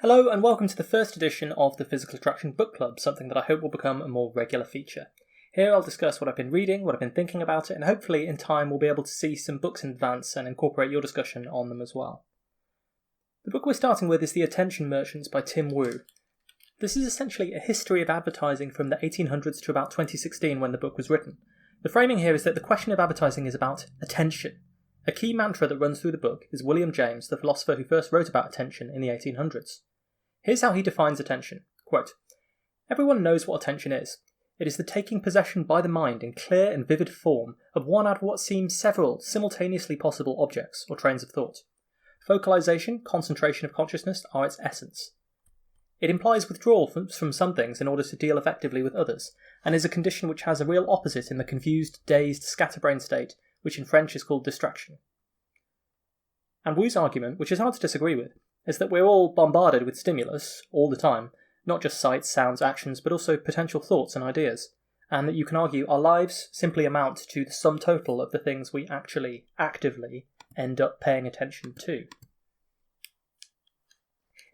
Hello and welcome to the first edition of the Physical Attraction Book Club, something that I hope will become a more regular feature. Here I'll discuss what I've been reading, what I've been thinking about it, and hopefully in time we'll be able to see some books in advance and incorporate your discussion on them as well. The book we're starting with is The Attention Merchants by Tim Wu. This is essentially a history of advertising from the 1800s to about 2016 when the book was written. The framing here is that the question of advertising is about attention. A key mantra that runs through the book is William James, the philosopher who first wrote about attention in the 1800s. Here's how he defines attention. Quote, "Everyone knows what attention is. It is the taking possession by the mind in clear and vivid form of one out of what seems several simultaneously possible objects or trains of thought. Focalization, concentration of consciousness are its essence. It implies withdrawal from some things in order to deal effectively with others, and is a condition which has a real opposite in the confused, dazed, scatterbrained state, which in French is called distraction." And Wu's argument, which is hard to disagree with, is that we're all bombarded with stimulus all the time, not just sights, sounds, actions, but also potential thoughts and ideas, and that you can argue our lives simply amount to the sum total of the things we actually, actively, end up paying attention to.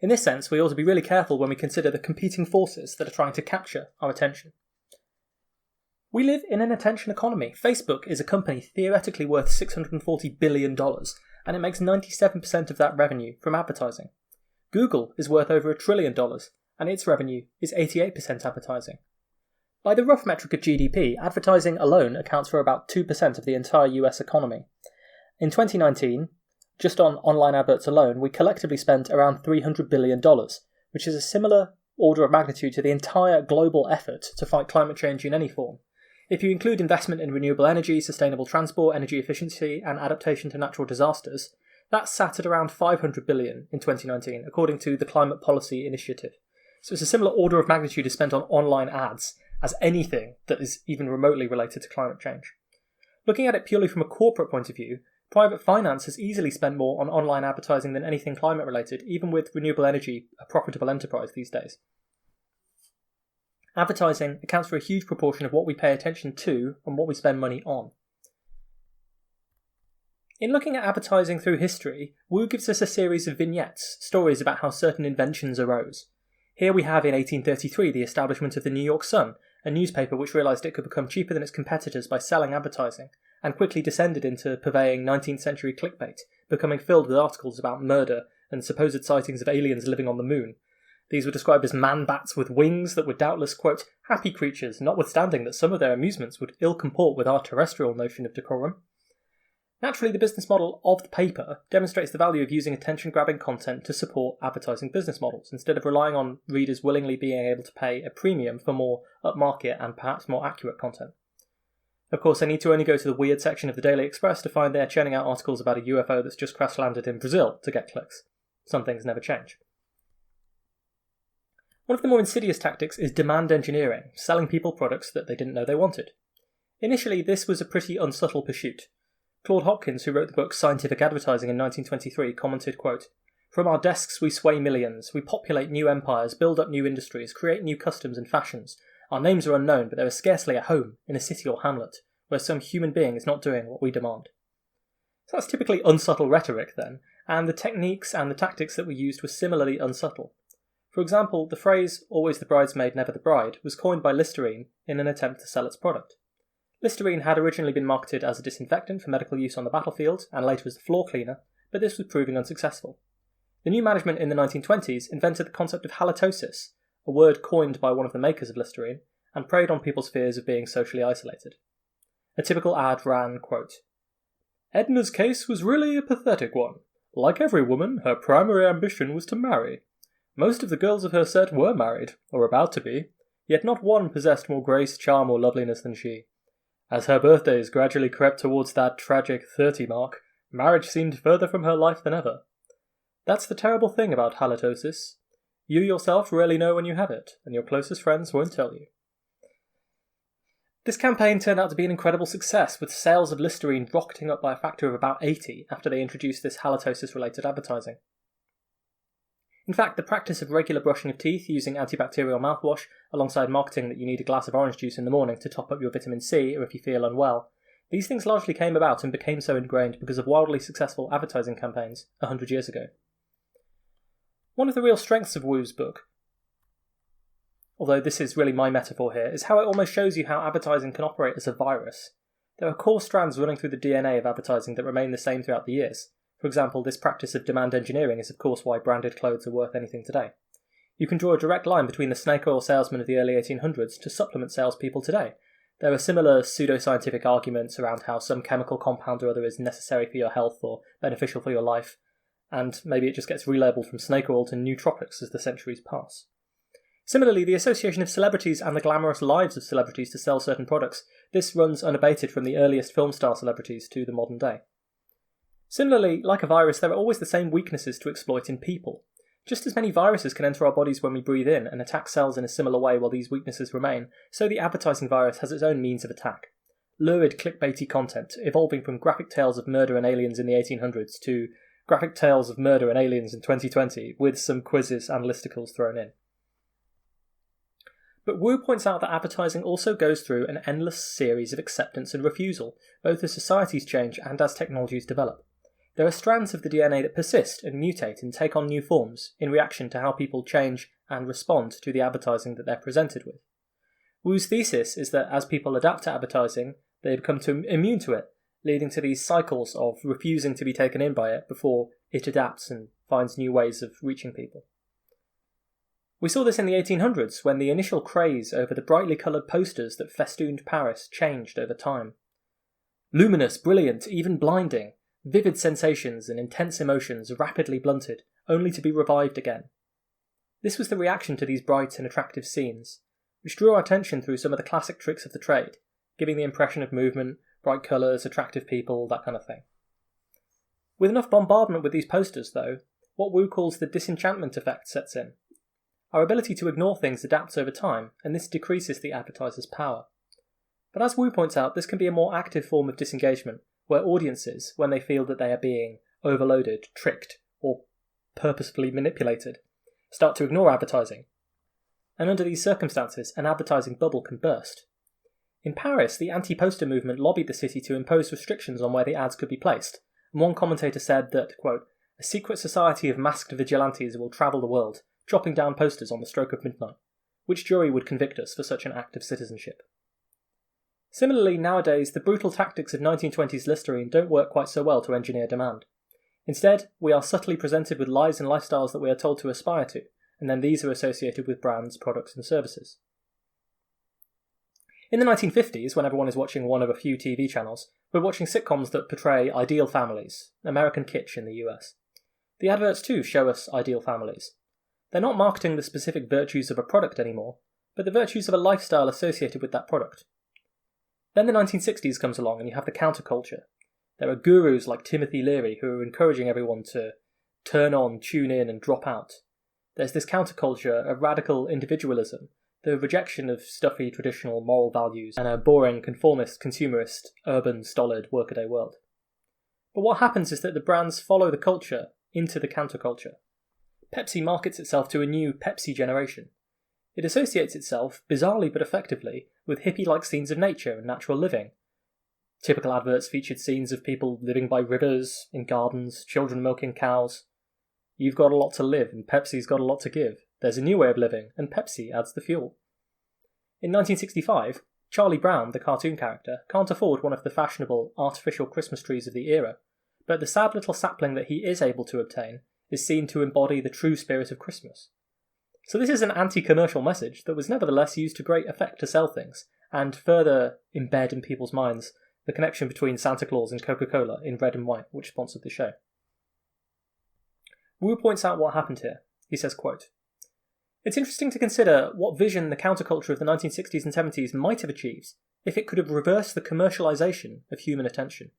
In this sense, we ought to be really careful when we consider the competing forces that are trying to capture our attention. We live in an attention economy. Facebook is a company theoretically worth $640 billion, and it makes 97% of that revenue from advertising. Google is worth over $1 trillion, and its revenue is 88% advertising. By the rough metric of GDP, advertising alone accounts for about 2% of the entire US economy. In 2019, just on online adverts alone, we collectively spent around $300 billion, which is a similar order of magnitude to the entire global effort to fight climate change in any form. If you include investment in renewable energy, sustainable transport, energy efficiency, and adaptation to natural disasters, that sat at around $500 billion in 2019, according to the Climate Policy Initiative. So it's a similar order of magnitude is spent on online ads as anything that is even remotely related to climate change. Looking at it purely from a corporate point of view, private finance has easily spent more on online advertising than anything climate related, even with renewable energy a profitable enterprise these days. Advertising accounts for a huge proportion of what we pay attention to and what we spend money on. In looking at advertising through history, Wu gives us a series of vignettes, stories about how certain inventions arose. Here we have in 1833 the establishment of the New York Sun, a newspaper which realised it could become cheaper than its competitors by selling advertising, and quickly descended into purveying 19th century clickbait, becoming filled with articles about murder and supposed sightings of aliens living on the moon. These were described as man-bats with wings that were doubtless, quote, happy creatures, notwithstanding that some of their amusements would ill comport with our terrestrial notion of decorum. Naturally, the business model of the paper demonstrates the value of using attention-grabbing content to support advertising business models, instead of relying on readers willingly being able to pay a premium for more upmarket and perhaps more accurate content. Of course, I need to only go to the weird section of the Daily Express to find they're churning out articles about a UFO that's just crash-landed in Brazil to get clicks. Some things never change. One of the more insidious tactics is demand engineering, selling people products that they didn't know they wanted. Initially, this was a pretty unsubtle pursuit. Claude Hopkins, who wrote the book Scientific Advertising in 1923, commented, quote, "From our desks we sway millions, we populate new empires, build up new industries, create new customs and fashions. Our names are unknown, but there is scarcely a home in a city or hamlet where some human being is not doing what we demand." So that's typically unsubtle rhetoric then, and the techniques and the tactics that were used were similarly unsubtle. For example, the phrase, always the bridesmaid, never the bride, was coined by Listerine in an attempt to sell its product. Listerine had originally been marketed as a disinfectant for medical use on the battlefield, and later as a floor cleaner, but this was proving unsuccessful. The new management in the 1920s invented the concept of halitosis, a word coined by one of the makers of Listerine, and preyed on people's fears of being socially isolated. A typical ad ran, quote, "Edna's case was really a pathetic one. Like every woman, her primary ambition was to marry. Most of the girls of her set were married, or about to be, yet not one possessed more grace, charm, or loveliness than she. As her birthdays gradually crept towards that tragic 30 mark, marriage seemed further from her life than ever. That's the terrible thing about halitosis. You yourself rarely know when you have it, and your closest friends won't tell you." This campaign turned out to be an incredible success, with sales of Listerine rocketing up by a factor of about 80 after they introduced this halitosis-related advertising. In fact, the practice of regular brushing of teeth using antibacterial mouthwash, alongside marketing that you need a glass of orange juice in the morning to top up your vitamin C or if you feel unwell, these things largely came about and became so ingrained because of wildly successful advertising campaigns 100 years ago. One of the real strengths of Wu's book, although this is really my metaphor here, is how it almost shows you how advertising can operate as a virus. There are core strands running through the DNA of advertising that remain the same throughout the years. For example, this practice of demand engineering is of course why branded clothes are worth anything today. You can draw a direct line between the snake oil salesmen of the early 1800s to supplement salespeople today. There are similar pseudoscientific arguments around how some chemical compound or other is necessary for your health or beneficial for your life, and maybe it just gets relabeled from snake oil to nootropics as the centuries pass. Similarly, the association of celebrities and the glamorous lives of celebrities to sell certain products, this runs unabated from the earliest film star celebrities to the modern day. Similarly, like a virus, there are always the same weaknesses to exploit in people. Just as many viruses can enter our bodies when we breathe in and attack cells in a similar way while these weaknesses remain, so the advertising virus has its own means of attack. Lurid clickbaity content, evolving from graphic tales of murder and aliens in the 1800s to graphic tales of murder and aliens in 2020, with some quizzes and listicles thrown in. But Wu points out that advertising also goes through an endless series of acceptance and refusal, both as societies change and as technologies develop. There are strands of the DNA that persist and mutate and take on new forms in reaction to how people change and respond to the advertising that they're presented with. Wu's thesis is that as people adapt to advertising, they become too immune to it, leading to these cycles of refusing to be taken in by it before it adapts and finds new ways of reaching people. We saw this in the 1800s when the initial craze over the brightly coloured posters that festooned Paris changed over time. Luminous, brilliant, even blinding, vivid sensations and intense emotions rapidly blunted, only to be revived again. This was the reaction to these bright and attractive scenes, which drew our attention through some of the classic tricks of the trade, giving the impression of movement, bright colours, attractive people, that kind of thing. With enough bombardment with these posters, though, what Wu calls the disenchantment effect sets in. Our ability to ignore things adapts over time, and this decreases the advertiser's power. But as Wu points out, this can be a more active form of disengagement, where audiences, when they feel that they are being overloaded, tricked, or purposefully manipulated, start to ignore advertising. And under these circumstances, an advertising bubble can burst. In Paris, the anti-poster movement lobbied the city to impose restrictions on where the ads could be placed, and one commentator said that, quote, "A secret society of masked vigilantes will travel the world, chopping down posters on the stroke of midnight. Which jury would convict us for such an act of citizenship?" Similarly, nowadays, the brutal tactics of 1920s Listerine don't work quite so well to engineer demand. Instead, we are subtly presented with lives and lifestyles that we are told to aspire to, and then these are associated with brands, products, and services. In the 1950s, when everyone is watching one of a few TV channels, we're watching sitcoms that portray ideal families, American kitsch in the US. The adverts too show us ideal families. They're not marketing the specific virtues of a product anymore, but the virtues of a lifestyle associated with that product. Then the 1960s comes along and you have the counterculture. There are gurus like Timothy Leary who are encouraging everyone to turn on, tune in, and drop out. There's this counterculture of radical individualism, the rejection of stuffy traditional moral values, and a boring, conformist, consumerist, urban, stolid, workaday world. But what happens is that the brands follow the culture into the counterculture. Pepsi markets itself to a new Pepsi generation. It associates itself, bizarrely but effectively, with hippie-like scenes of nature and natural living. Typical adverts featured scenes of people living by rivers, in gardens, children milking cows. You've got a lot to live, and Pepsi's got a lot to give. There's a new way of living, and Pepsi adds the fuel. In 1965, Charlie Brown, the cartoon character, can't afford one of the fashionable, artificial Christmas trees of the era, but the sad little sapling that he is able to obtain is seen to embody the true spirit of Christmas. So this is an anti-commercial message that was nevertheless used to great effect to sell things, and further embed in people's minds the connection between Santa Claus and Coca-Cola in red and white, which sponsored the show. Wu points out what happened here. He says, quote, "It's interesting to consider what vision the counterculture of the 1960s and 70s might have achieved if it could have reversed the commercialization of human attention.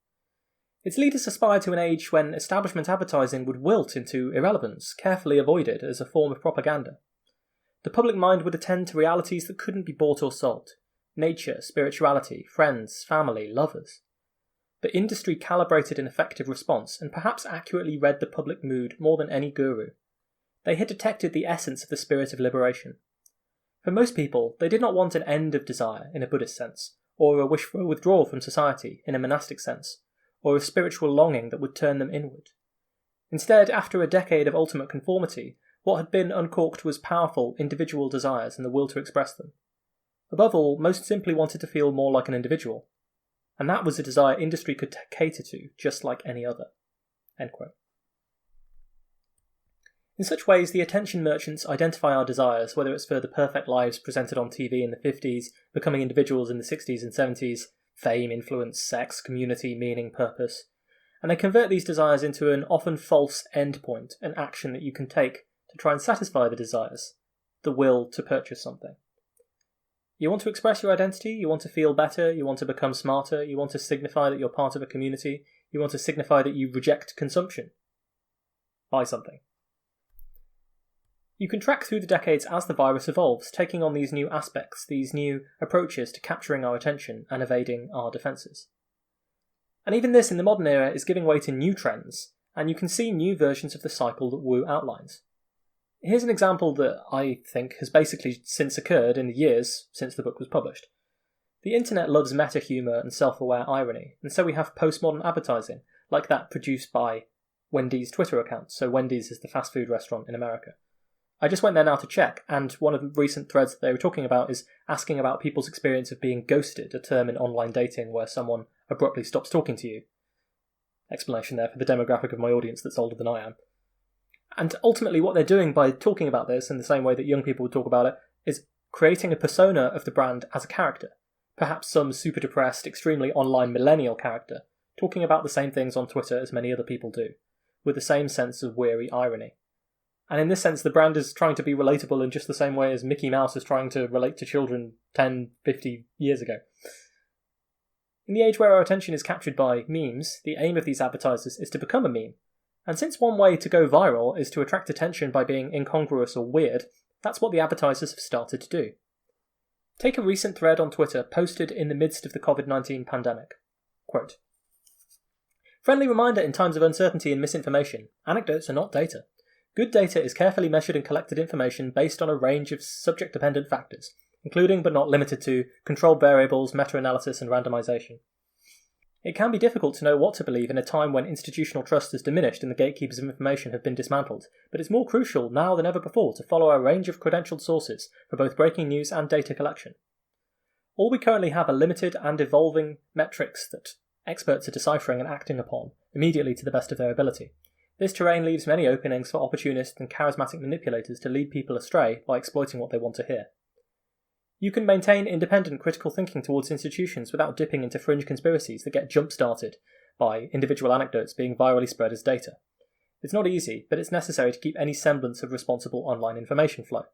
Its leaders aspired to an age when establishment advertising would wilt into irrelevance, carefully avoided as a form of propaganda. The public mind would attend to realities that couldn't be bought or sold: nature, spirituality, friends, family, lovers. But industry calibrated an effective response and perhaps accurately read the public mood more than any guru. They had detected the essence of the spirit of liberation. For most people, they did not want an end of desire in a Buddhist sense, or a wish for a withdrawal from society in a monastic sense, or a spiritual longing that would turn them inward. Instead, after a decade of ultimate conformity, What had been uncorked was powerful individual desires and the will to express them. Above all, most simply wanted to feel more like an individual. And that was a desire industry could cater to, just like any other." End quote. In such ways, the attention merchants identify our desires, whether it's for the perfect lives presented on TV in the 50s, becoming individuals in the 60s and 70s, fame, influence, sex, community, meaning, purpose, and they convert these desires into an often false endpoint, an action that you can take to try and satisfy the desires, the will to purchase something. You want to express your identity, you want to feel better, you want to become smarter, you want to signify that you're part of a community, you want to signify that you reject consumption. Buy something. You can track through the decades as the virus evolves, taking on these new aspects, these new approaches to capturing our attention and evading our defences. And even this in the modern era is giving way to new trends, and you can see new versions of the cycle that Wu outlines. Here's an example that I think has basically since occurred in the years since the book was published. The internet loves meta-humour and self-aware irony, and so we have postmodern advertising, like that produced by Wendy's Twitter account. So Wendy's is the fast food restaurant in America. I just went there now to check, and one of the recent threads that they were talking about is asking about people's experience of being ghosted, a term in online dating where someone abruptly stops talking to you. Explanation there for the demographic of my audience that's older than I am. And ultimately what they're doing by talking about this in the same way that young people would talk about it is creating a persona of the brand as a character, perhaps some super depressed, extremely online millennial character, talking about the same things on Twitter as many other people do, with the same sense of weary irony. And in this sense, the brand is trying to be relatable in just the same way as Mickey Mouse is trying to relate to children 10, 50 years ago. In the age where our attention is captured by memes, the aim of these advertisers is to become a meme. And since one way to go viral is to attract attention by being incongruous or weird, that's what the advertisers have started to do. Take a recent thread on Twitter posted in the midst of the COVID-19 pandemic. Quote, "Friendly reminder in times of uncertainty and misinformation, anecdotes are not data. Good data is carefully measured and collected information based on a range of subject-dependent factors, including but not limited to controlled variables, meta-analysis, and randomization. It can be difficult to know what to believe in a time when institutional trust has diminished and the gatekeepers of information have been dismantled, but it's more crucial now than ever before to follow a range of credentialed sources for both breaking news and data collection. All we currently have are limited and evolving metrics that experts are deciphering and acting upon, immediately to the best of their ability. This terrain leaves many openings for opportunists and charismatic manipulators to lead people astray by exploiting what they want to hear. You can maintain independent critical thinking towards institutions without dipping into fringe conspiracies that get jump-started by individual anecdotes being virally spread as data. It's not easy, but it's necessary to keep any semblance of responsible online information flow."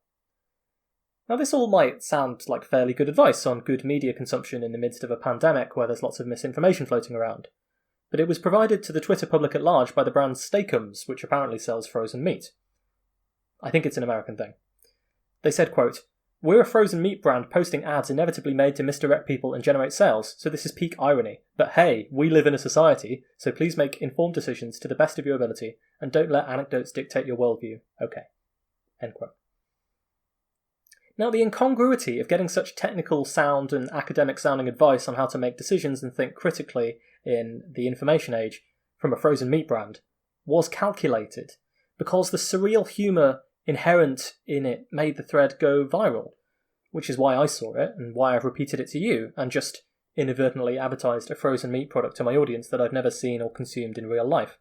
Now this all might sound like fairly good advice on good media consumption in the midst of a pandemic where there's lots of misinformation floating around. But it was provided to the Twitter public at large by the brand Steakums, which apparently sells frozen meat. I think it's an American thing. They said, quote, "We're a frozen meat brand posting ads inevitably made to misdirect people and generate sales, so this is peak irony. But hey, we live in a society, so please make informed decisions to the best of your ability and don't let anecdotes dictate your worldview. Okay." End quote. Now, the incongruity of getting such technical, sound and academic-sounding advice on how to make decisions and think critically in the information age from a frozen meat brand was calculated, because the surreal humour inherent in it made the thread go viral, which is why I saw it and why I've repeated it to you and just inadvertently advertised a frozen meat product to my audience that I've never seen or consumed in real life.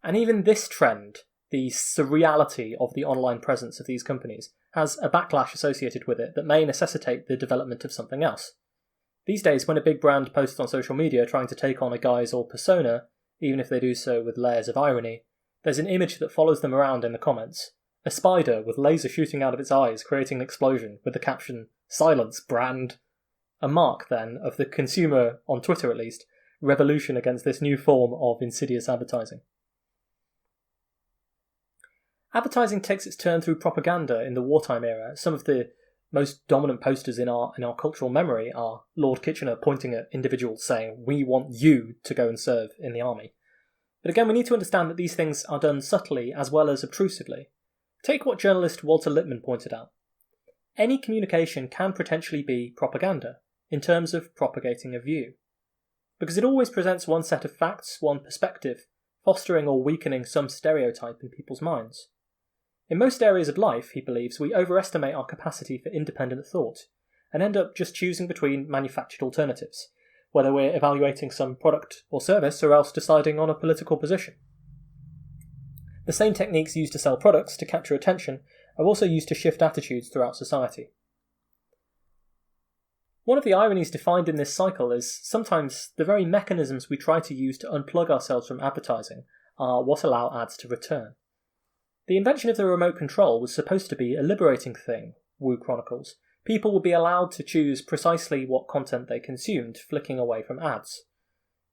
And even this trend, the surreality of the online presence of these companies, has a backlash associated with it that may necessitate the development of something else. These days, when a big brand posts on social media trying to take on a guise or persona, even if they do so with layers of irony, there's an image that follows them around in the comments. A spider with laser shooting out of its eyes, creating an explosion, with the caption, "Silence, brand." A mark, then, of the consumer, on Twitter at least, revolution against this new form of insidious advertising. Advertising takes its turn through propaganda in the wartime era. Some of the most dominant posters in our cultural memory are Lord Kitchener pointing at individuals saying, "We want you to go and serve in the army." But again, we need to understand that these things are done subtly as well as obtrusively. Take what journalist Walter Lippmann pointed out. Any communication can potentially be propaganda, in terms of propagating a view, because it always presents one set of facts, one perspective, fostering or weakening some stereotype in people's minds. In most areas of life, he believes, we overestimate our capacity for independent thought, and end up just choosing between manufactured alternatives, whether we're evaluating some product or service or else deciding on a political position. The same techniques used to sell products to capture attention are also used to shift attitudes throughout society. One of the ironies defined in this cycle is sometimes the very mechanisms we try to use to unplug ourselves from advertising are what allow ads to return. The invention of the remote control was supposed to be a liberating thing, Wu chronicles. People would be allowed to choose precisely what content they consumed, flicking away from ads.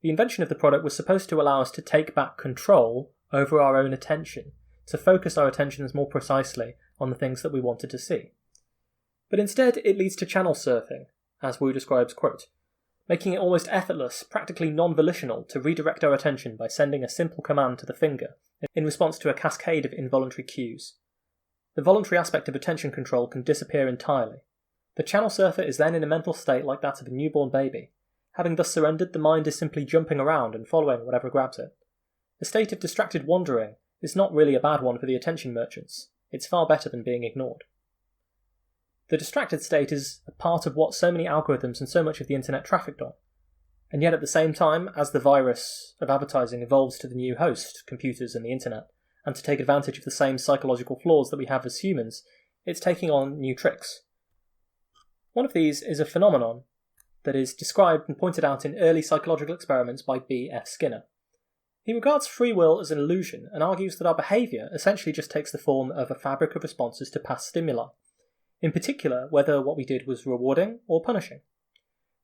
The invention of the product was supposed to allow us to take back control over our own attention, to focus our attentions more precisely on the things that we wanted to see. But instead, it leads to channel surfing, as Wu describes, quote, making it almost effortless, practically non-volitional, to redirect our attention by sending a simple command to the finger in response to a cascade of involuntary cues. The voluntary aspect of attention control can disappear entirely. The channel surfer is then in a mental state like that of a newborn baby. Having thus surrendered, the mind is simply jumping around and following whatever grabs it. The state of distracted wandering is not really a bad one for the attention merchants. It's far better than being ignored. The distracted state is a part of what so many algorithms and so much of the internet trafficked on. And yet at the same time, as the virus of advertising evolves to the new host, computers and the internet, and to take advantage of the same psychological flaws that we have as humans, it's taking on new tricks. One of these is a phenomenon that is described and pointed out in early psychological experiments by B. F. Skinner. He regards free will as an illusion and argues that our behaviour essentially just takes the form of a fabric of responses to past stimuli, in particular whether what we did was rewarding or punishing.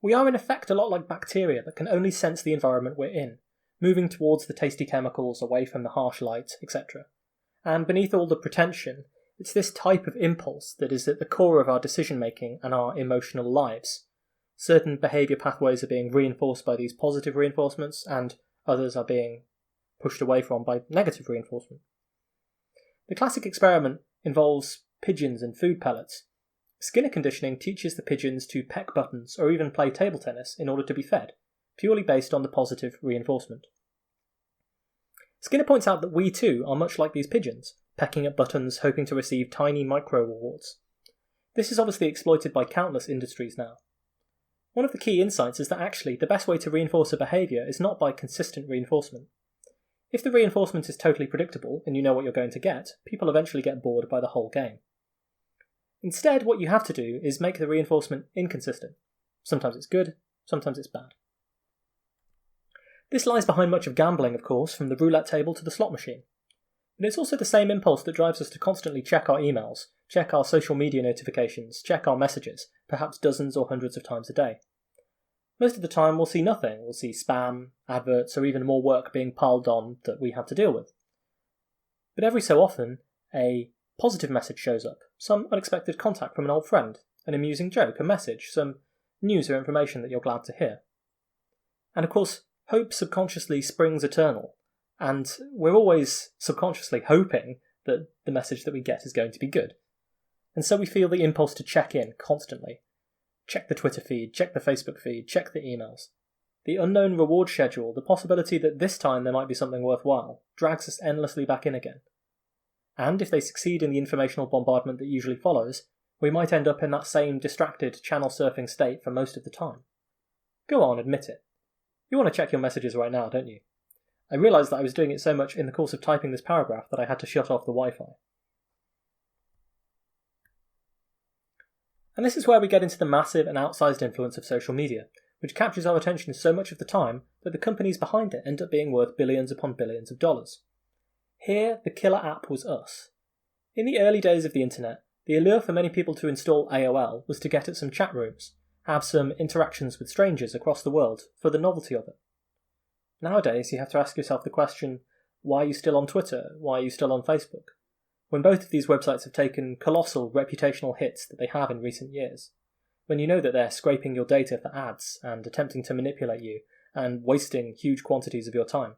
We are in effect a lot like bacteria that can only sense the environment we're in, moving towards the tasty chemicals, away from the harsh light, etc. And beneath all the pretension, it's this type of impulse that is at the core of our decision-making and our emotional lives. Certain behaviour pathways are being reinforced by these positive reinforcements, and others are being pushed away from by negative reinforcement. The classic experiment involves pigeons and food pellets. Skinner conditioning teaches the pigeons to peck buttons or even play table tennis in order to be fed, purely based on the positive reinforcement. Skinner points out that we too are much like these pigeons, pecking at buttons hoping to receive tiny micro-rewards. This is obviously exploited by countless industries now. One of the key insights is that actually the best way to reinforce a behaviour is not by consistent reinforcement. If the reinforcement is totally predictable and you know what you're going to get, people eventually get bored by the whole game. Instead, what you have to do is make the reinforcement inconsistent. Sometimes it's good, sometimes it's bad. This lies behind much of gambling, of course, from the roulette table to the slot machine. But it's also the same impulse that drives us to constantly check our emails, check our social media notifications, check our messages, perhaps dozens or hundreds of times a day. Most of the time we'll see nothing. We'll see spam, adverts, or even more work being piled on that we have to deal with. But every so often, a positive message shows up, some unexpected contact from an old friend, an amusing joke, a message, some news or information that you're glad to hear. And of course, hope subconsciously springs eternal, and we're always subconsciously hoping that the message that we get is going to be good. And so we feel the impulse to check in constantly. Check the Twitter feed, check the Facebook feed, check the emails. The unknown reward schedule, the possibility that this time there might be something worthwhile, drags us endlessly back in again. And if they succeed in the informational bombardment that usually follows, we might end up in that same distracted channel surfing state for most of the time. Go on, admit it. You want to check your messages right now, don't you? I realised that I was doing it so much in the course of typing this paragraph that I had to shut off the Wi-Fi. And this is where we get into the massive and outsized influence of social media, which captures our attention so much of the time that the companies behind it end up being worth billions upon billions of dollars. Here, the killer app was us. In the early days of the internet, the allure for many people to install AOL was to get at some chat rooms, have some interactions with strangers across the world for the novelty of it. Nowadays, you have to ask yourself the question, why are you still on Twitter? Why are you still on Facebook? When both of these websites have taken colossal reputational hits that they have in recent years. When you know that they're scraping your data for ads and attempting to manipulate you and wasting huge quantities of your time.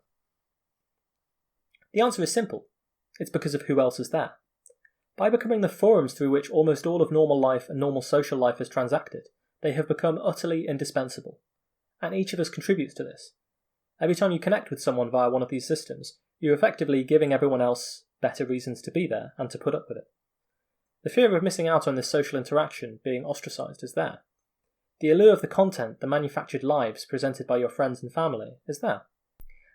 The answer is simple. It's because of who else is there. By becoming the forums through which almost all of normal life and normal social life is transacted, they have become utterly indispensable. And each of us contributes to this. Every time you connect with someone via one of these systems, you're effectively giving everyone else better reasons to be there and to put up with it. The fear of missing out on this social interaction, being ostracised, is there. The allure of the content, the manufactured lives presented by your friends and family, is there.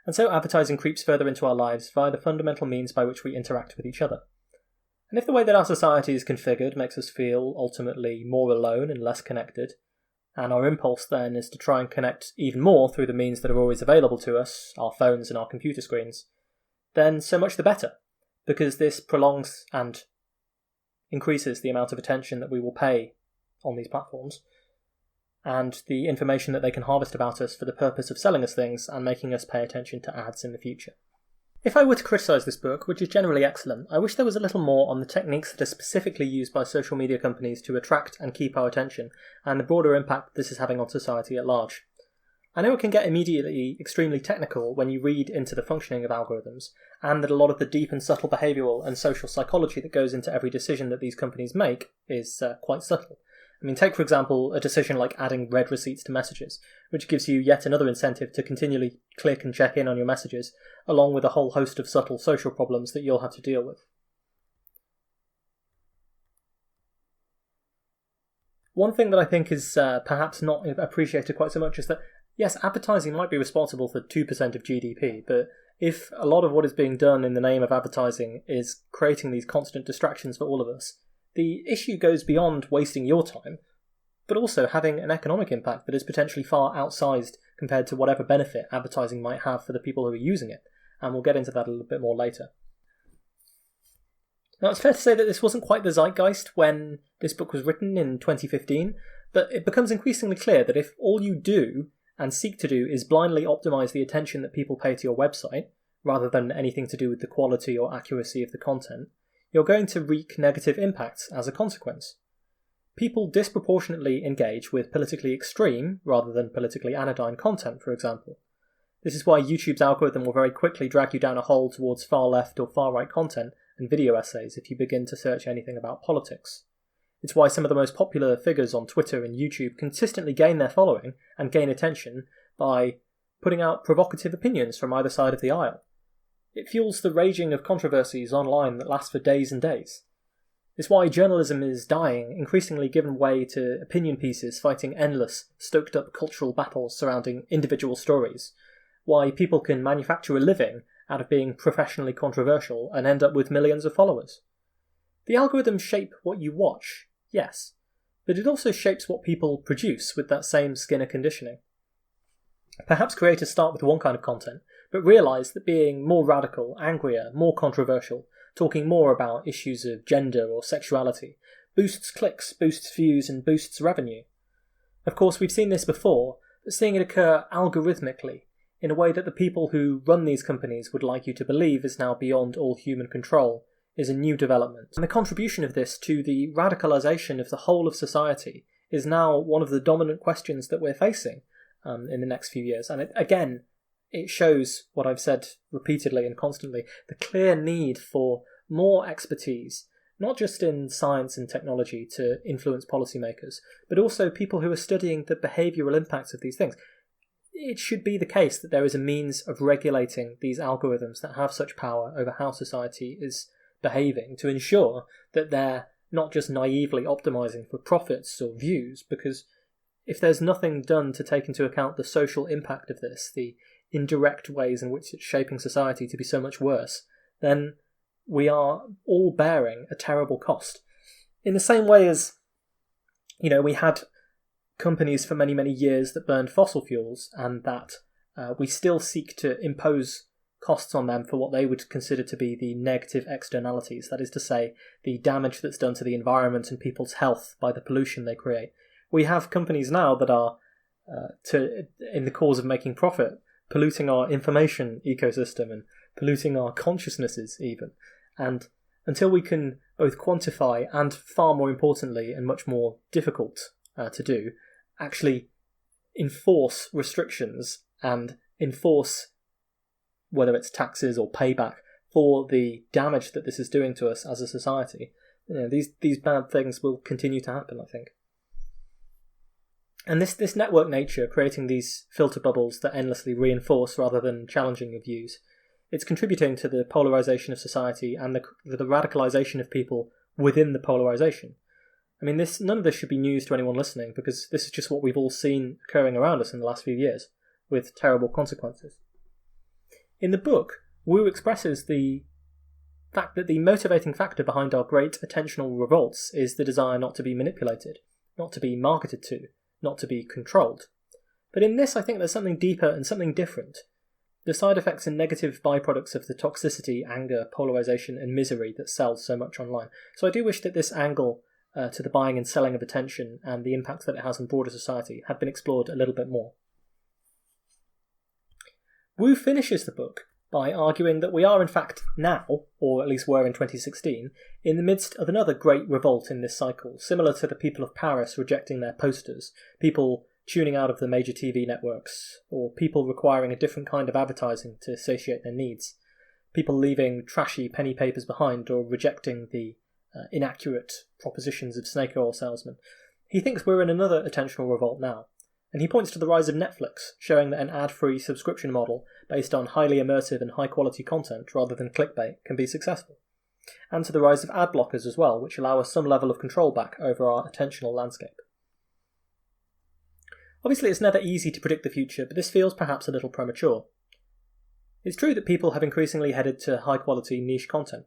And so advertising creeps further into our lives via the fundamental means by which we interact with each other. And if the way that our society is configured makes us feel ultimately more alone and less connected, and our impulse then is to try and connect even more through the means that are always available to us, our phones and our computer screens, then so much the better, because this prolongs and increases the amount of attention that we will pay on these platforms, and the information that they can harvest about us for the purpose of selling us things and making us pay attention to ads in the future. If I were to criticise this book, which is generally excellent, I wish there was a little more on the techniques that are specifically used by social media companies to attract and keep our attention, and the broader impact this is having on society at large. I know it can get immediately extremely technical when you read into the functioning of algorithms, and that a lot of the deep and subtle behavioural and social psychology that goes into every decision that these companies make is quite subtle. I mean, take for example a decision like adding read receipts to messages, which gives you yet another incentive to continually click and check in on your messages, along with a whole host of subtle social problems that you'll have to deal with. One thing that I think is perhaps not appreciated quite so much is that, yes, advertising might be responsible for 2% of GDP, but if a lot of what is being done in the name of advertising is creating these constant distractions for all of us, the issue goes beyond wasting your time, but also having an economic impact that is potentially far outsized compared to whatever benefit advertising might have for the people who are using it, and we'll get into that a little bit more later. Now, it's fair to say that this wasn't quite the zeitgeist when this book was written in 2015, but it becomes increasingly clear that if all you do and seek to do is blindly optimise the attention that people pay to your website, rather than anything to do with the quality or accuracy of the content, you're going to wreak negative impacts as a consequence. People disproportionately engage with politically extreme, rather than politically anodyne content, for example. This is why YouTube's algorithm will very quickly drag you down a hole towards far-left or far-right content and video essays if you begin to search anything about politics. It's why some of the most popular figures on Twitter and YouTube consistently gain their following and gain attention by putting out provocative opinions from either side of the aisle. It fuels the raging of controversies online that last for days and days. It's why journalism is dying, increasingly given way to opinion pieces fighting endless, stoked-up cultural battles surrounding individual stories. Why people can manufacture a living out of being professionally controversial and end up with millions of followers. The algorithms shape what you watch, yes, but it also shapes what people produce with that same Skinner conditioning. Perhaps creators start with one kind of content, but realise that being more radical, angrier, more controversial, talking more about issues of gender or sexuality, boosts clicks, boosts views, and boosts revenue. Of course, we've seen this before, but seeing it occur algorithmically, in a way that the people who run these companies would like you to believe is now beyond all human control, is a new development. And the contribution of this to the radicalisation of the whole of society is now one of the dominant questions that we're facing in the next few years. And it shows what I've said repeatedly and constantly, the clear need for more expertise, not just in science and technology to influence policymakers, but also people who are studying the behavioural impacts of these things. It should be the case that there is a means of regulating these algorithms that have such power over how society is behaving to ensure that they're not just naively optimising for profits or views, because if there's nothing done to take into account the social impact of this, the indirect ways in which it's shaping society to be so much worse, then we are all bearing a terrible cost. In the same way as, we had companies for many, many years that burned fossil fuels, and that we still seek to impose costs on them for what they would consider to be the negative externalities, that is to say, the damage that's done to the environment and people's health by the pollution they create. We have companies now that are, in the cause of making profit, polluting our information ecosystem and polluting our consciousnesses even. And until we can both quantify and, far more importantly, and much more difficult to do, actually enforce restrictions and enforce, whether it's taxes or payback, for the damage that this is doing to us as a society, these bad things will continue to happen, I think. And this network nature, creating these filter bubbles that endlessly reinforce rather than challenging your views, It's contributing to the polarisation of society and the radicalisation of people within the polarisation. I mean, none of this should be news to anyone listening, because this is just what we've all seen occurring around us in the last few years, with terrible consequences. In the book, Wu expresses the fact that the motivating factor behind our great attentional revolts is the desire not to be manipulated, not to be marketed to, not to be controlled. But in this, I think there's something deeper and something different. The side effects and negative byproducts of the toxicity, anger, polarisation and misery that sells so much online. So I do wish that this angle to the buying and selling of attention and the impact that it has on broader society had been explored a little bit more. Wu finishes the book by arguing that we are in fact now, or at least were in 2016, in the midst of another great revolt in this cycle, similar to the people of Paris rejecting their posters, people tuning out of the major TV networks, or people requiring a different kind of advertising to satiate their needs, people leaving trashy penny papers behind or rejecting the inaccurate propositions of snake oil salesmen. He thinks we're in another attentional revolt now, and he points to the rise of Netflix, showing that an ad-free subscription model based on highly immersive and high-quality content rather than clickbait can be successful, and to the rise of ad blockers as well, which allow us some level of control back over our attentional landscape. Obviously, it's never easy to predict the future, but this feels perhaps a little premature. It's true that people have increasingly headed to high-quality niche content,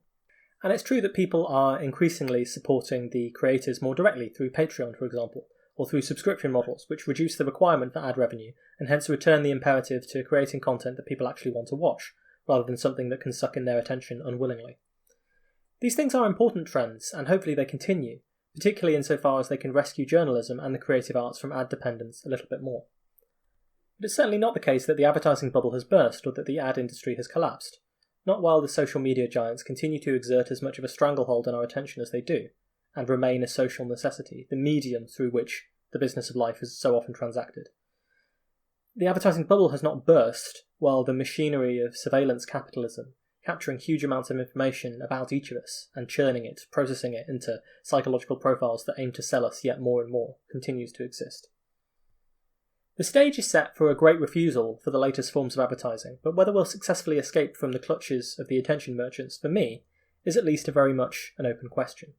and it's true that people are increasingly supporting the creators more directly through Patreon, for example, or through subscription models, which reduce the requirement for ad revenue and hence return the imperative to creating content that people actually want to watch, rather than something that can suck in their attention unwillingly. These things are important trends, and hopefully they continue, particularly insofar as they can rescue journalism and the creative arts from ad dependence a little bit more. But it's certainly not the case that the advertising bubble has burst or that the ad industry has collapsed, not while the social media giants continue to exert as much of a stranglehold on our attention as they do, and remain a social necessity, the medium through which the business of life is so often transacted. The advertising bubble has not burst, while the machinery of surveillance capitalism, capturing huge amounts of information about each of us and churning it, processing it into psychological profiles that aim to sell us yet more and more, continues to exist. The stage is set for a great refusal for the latest forms of advertising, but whether we'll successfully escape from the clutches of the attention merchants, for me, is at least a very much an open question.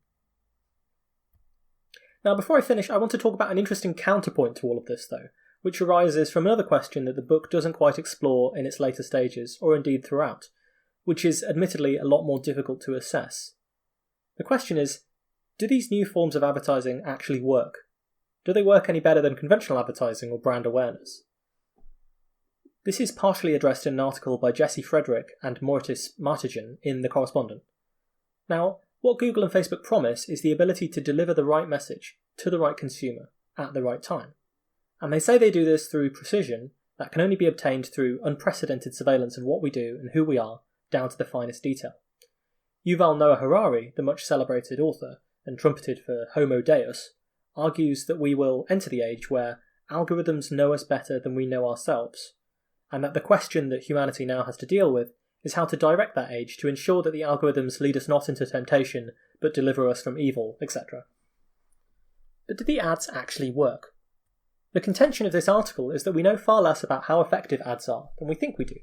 Now, before I finish, I want to talk about an interesting counterpoint to all of this, though, which arises from another question that the book doesn't quite explore in its later stages, or indeed throughout, which is admittedly a lot more difficult to assess. The question is, do these new forms of advertising actually work? Do they work any better than conventional advertising or brand awareness? This is partially addressed in an article by Jesse Frederick and Mortis Martigan in The Correspondent. Now, what Google and Facebook promise is the ability to deliver the right message to the right consumer at the right time. And they say they do this through precision that can only be obtained through unprecedented surveillance of what we do and who we are, down to the finest detail. Yuval Noah Harari, the much celebrated author and trumpeted for Homo Deus, argues that we will enter the age where algorithms know us better than we know ourselves, and that the question that humanity now has to deal with is how to direct that age to ensure that the algorithms lead us not into temptation, but deliver us from evil, etc. But do the ads actually work? The contention of this article is that we know far less about how effective ads are than we think we do,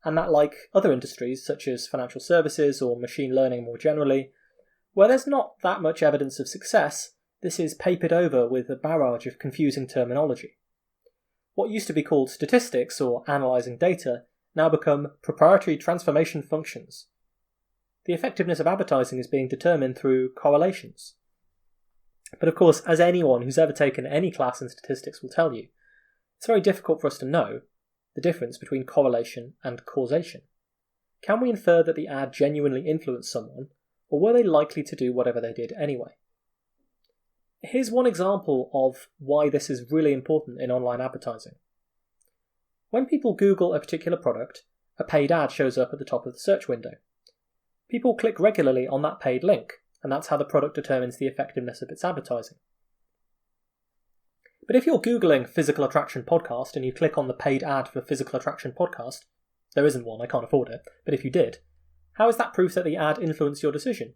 and that, like other industries such as financial services or machine learning more generally, where there's not that much evidence of success, this is papered over with a barrage of confusing terminology. What used to be called statistics or analysing data now become proprietary transformation functions. The effectiveness of advertising is being determined through correlations. But of course, as anyone who's ever taken any class in statistics will tell you, it's very difficult for us to know the difference between correlation and causation. Can we infer that the ad genuinely influenced someone, or were they likely to do whatever they did anyway? Here's one example of why this is really important in online advertising. When people Google a particular product, a paid ad shows up at the top of the search window. People click regularly on that paid link, and that's how the product determines the effectiveness of its advertising. But if you're Googling Physical Attraction Podcast and you click on the paid ad for Physical Attraction Podcast, there isn't one, I can't afford it, but if you did, how is that proof that the ad influenced your decision?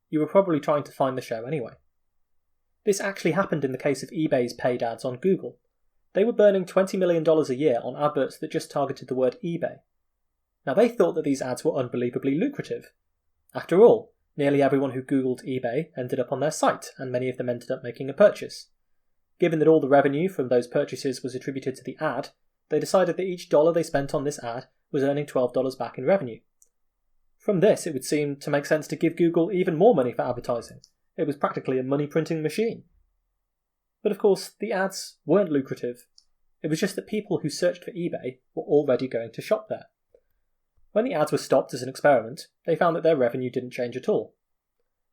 You were probably trying to find the show anyway. This actually happened in the case of eBay's paid ads on Google. They were burning $20 million a year on adverts that just targeted the word eBay. Now they thought that these ads were unbelievably lucrative. After all, nearly everyone who Googled eBay ended up on their site, and many of them ended up making a purchase. Given that all the revenue from those purchases was attributed to the ad, they decided that each dollar they spent on this ad was earning $12 back in revenue. From this, it would seem to make sense to give Google even more money for advertising. It was practically a money-printing machine. But of course, the ads weren't lucrative. It was just that people who searched for eBay were already going to shop there. When the ads were stopped as an experiment, they found that their revenue didn't change at all.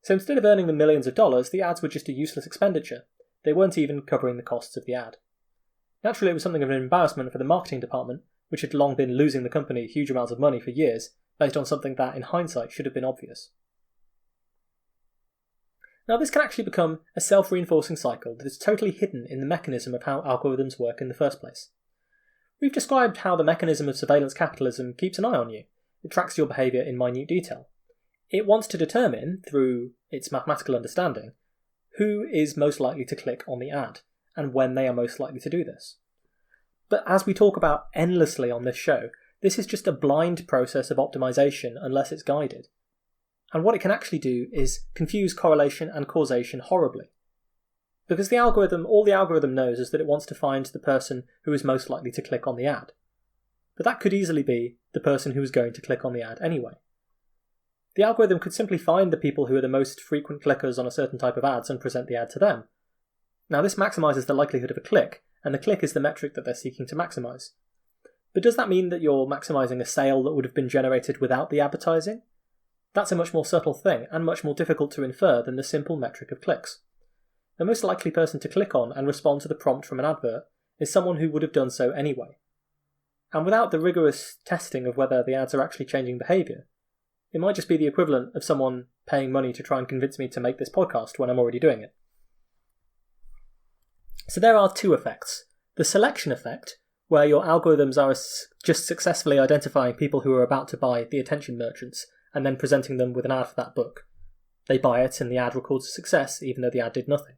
So instead of earning them millions of dollars, the ads were just a useless expenditure. They weren't even covering the costs of the ad. Naturally, it was something of an embarrassment for the marketing department, which had long been losing the company huge amounts of money for years, based on something that, in hindsight, should have been obvious. Now, this can actually become a self-reinforcing cycle that is totally hidden in the mechanism of how algorithms work in the first place. We've described how the mechanism of surveillance capitalism keeps an eye on you. It tracks your behaviour in minute detail. It wants to determine, through its mathematical understanding, who is most likely to click on the ad, and when they are most likely to do this. But as we talk about endlessly on this show, this is just a blind process of optimization unless it's guided. And what it can actually do is confuse correlation and causation horribly. Because all the algorithm knows is that it wants to find the person who is most likely to click on the ad. But that could easily be the person who is going to click on the ad anyway. The algorithm could simply find the people who are the most frequent clickers on a certain type of ads and present the ad to them. Now this maximises the likelihood of a click, and the click is the metric that they're seeking to maximise. But does that mean that you're maximising a sale that would have been generated without the advertising? That's a much more subtle thing, and much more difficult to infer than the simple metric of clicks. The most likely person to click on and respond to the prompt from an advert is someone who would have done so anyway. And without the rigorous testing of whether the ads are actually changing behaviour, it might just be the equivalent of someone paying money to try and convince me to make this podcast when I'm already doing it. So there are two effects. The selection effect, where your algorithms are just successfully identifying people who are about to buy the attention merchants and then presenting them with an ad for that book. They buy it and the ad records a success even though the ad did nothing.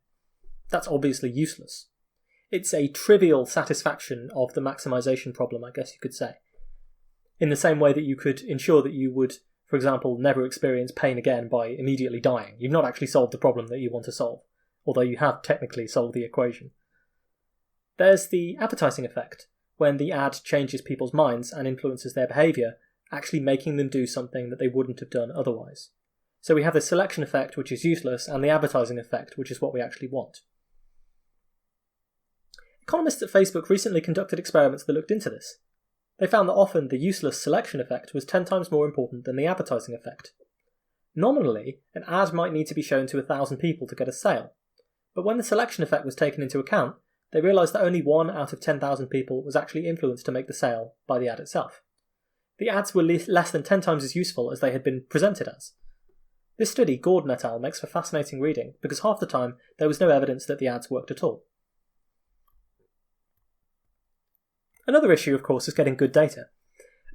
That's obviously useless. It's a trivial satisfaction of the maximization problem, I guess you could say. In the same way that you could ensure that you would, for example, never experience pain again by immediately dying. You've not actually solved the problem that you want to solve, although you have technically solved the equation. There's the advertising effect, when the ad changes people's minds and influences their behaviour, actually making them do something that they wouldn't have done otherwise. So we have the selection effect, which is useless, and the advertising effect, which is what we actually want. Economists at Facebook recently conducted experiments that looked into this. They found that often the useless selection effect was 10 times more important than the advertising effect. Nominally, an ad might need to be shown to 1,000 people to get a sale, but when the selection effect was taken into account, they realised that only 1 out of 10,000 people was actually influenced to make the sale by the ad itself. The ads were less than 10 times as useful as they had been presented as. This study, Gordon et al., makes for fascinating reading because half the time there was no evidence that the ads worked at all. Another issue, of course, is getting good data.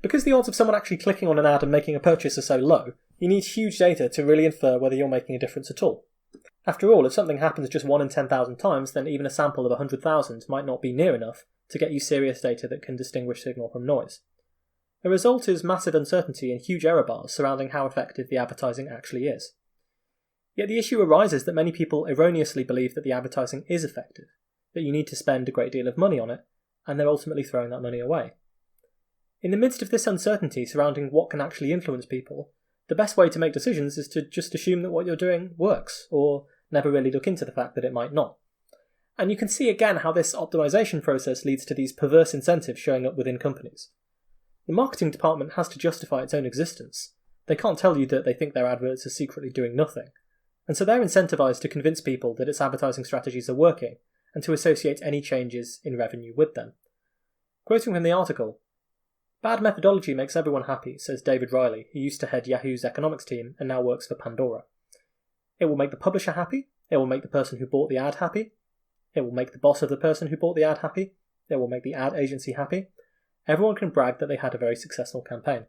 Because the odds of someone actually clicking on an ad and making a purchase are so low, you need huge data to really infer whether you're making a difference at all. After all, if something happens just 1 in 10,000 times, then even a sample of 100,000 might not be near enough to get you serious data that can distinguish signal from noise. The result is massive uncertainty and huge error bars surrounding how effective the advertising actually is. Yet the issue arises that many people erroneously believe that the advertising is effective, that you need to spend a great deal of money on it, and they're ultimately throwing that money away. In the midst of this uncertainty surrounding what can actually influence people, the best way to make decisions is to just assume that what you're doing works, or never really look into the fact that it might not. And you can see again how this optimization process leads to these perverse incentives showing up within companies. The marketing department has to justify its own existence. They can't tell you that they think their adverts are secretly doing nothing, and so they're incentivized to convince people that its advertising strategies are working, and to associate any changes in revenue with them. Quoting from the article, "Bad methodology makes everyone happy," says David Riley, who used to head Yahoo's economics team and now works for Pandora. "It will make the publisher happy, it will make the person who bought the ad happy, it will make the boss of the person who bought the ad happy, it will make the ad agency happy. Everyone can brag that they had a very successful campaign."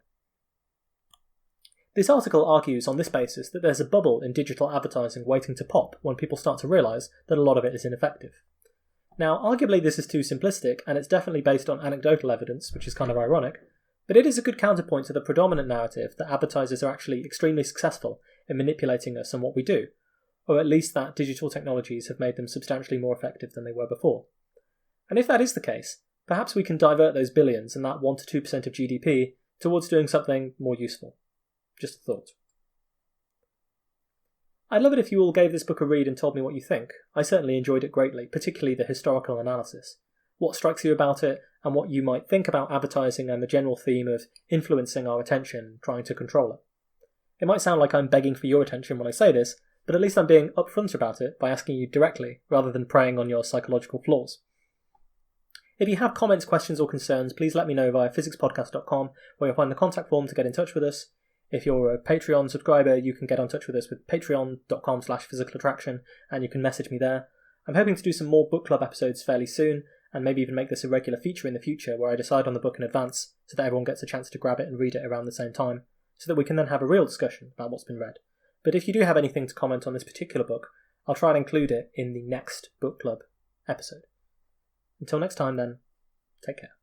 This article argues on this basis that there's a bubble in digital advertising waiting to pop when people start to realise that a lot of it is ineffective. Now, arguably this is too simplistic, and it's definitely based on anecdotal evidence, which is kind of ironic, But it is a good counterpoint to the predominant narrative that advertisers are actually extremely successful in manipulating us and what we do, or at least that digital technologies have made them substantially more effective than they were before. And if that is the case, perhaps we can divert those billions and that 1 to 2% of GDP towards doing something more useful. Just a thought. I'd love it if you all gave this book a read and told me what you think. I certainly enjoyed it greatly, particularly the historical analysis. What strikes you about it, and what you might think about advertising and the general theme of influencing our attention and trying to control it. It might sound like I'm begging for your attention when I say this, but at least I'm being upfront about it by asking you directly, rather than preying on your psychological flaws. If you have comments, questions or concerns, please let me know via physicspodcast.com, where you'll find the contact form to get in touch with us. If you're a Patreon subscriber, you can get in touch with us with patreon.com/physicalattraction, and you can message me there. I'm hoping to do some more book club episodes fairly soon, and maybe even make this a regular feature in the future where I decide on the book in advance so that everyone gets a chance to grab it and read it around the same time, so that we can then have a real discussion about what's been read. But if you do have anything to comment on this particular book, I'll try and include it in the next book club episode. Until next time then, take care.